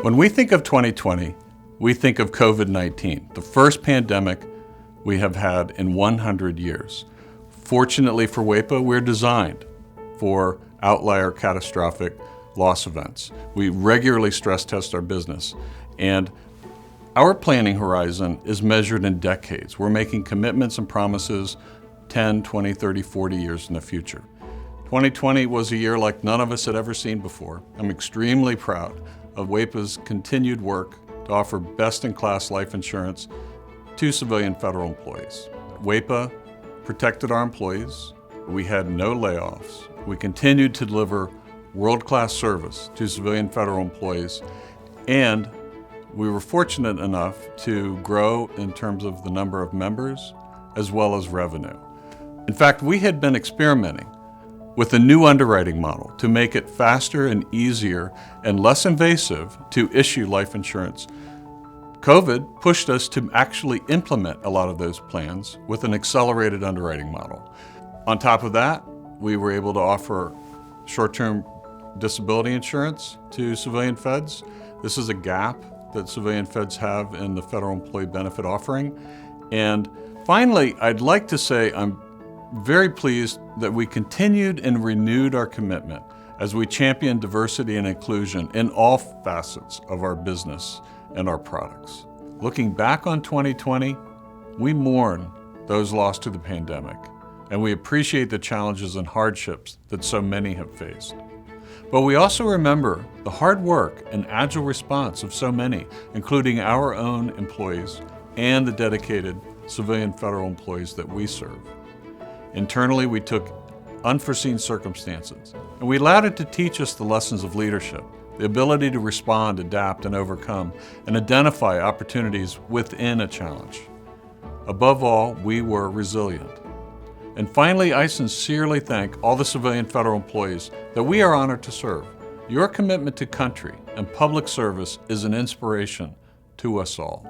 When we think of 2020, we think of COVID-19, the first pandemic we have had in 100 years. Fortunately for WAEPA, we're designed for outlier catastrophic loss events. We regularly stress test our business, and our planning horizon is measured in decades. We're making commitments and promises 10, 20, 30, 40 years in the future. 2020 was a year like none of us had ever seen before. I'm extremely proud of WAEPA's continued work to offer best-in-class life insurance to civilian federal employees. WAEPA protected our employees. We had no layoffs. We continued to deliver world-class service to civilian federal employees, and we were fortunate enough to grow in terms of the number of members as well as revenue. In fact, we had been experimenting with a new underwriting model to make it faster and easier and less invasive to issue life insurance. COVID pushed us to actually implement a lot of those plans with an accelerated underwriting model. On top of that, we were able to offer short-term disability insurance to civilian feds. This is a gap that civilian feds have in the federal employee benefit offering. And finally, I'd like to say I'm very pleased that we continued and renewed our commitment as we champion diversity and inclusion in all facets of our business and our products. Looking back on 2020, we mourn those lost to the pandemic, and we appreciate the challenges and hardships that so many have faced. But we also remember the hard work and agile response of so many, including our own employees and the dedicated civilian federal employees that we serve. Internally, we took unforeseen circumstances, and we allowed it to teach us the lessons of leadership, the ability to respond, adapt, and overcome, and identify opportunities within a challenge. Above all, we were resilient. And finally, I sincerely thank all the civilian federal employees that we are honored to serve. Your commitment to country and public service is an inspiration to us all.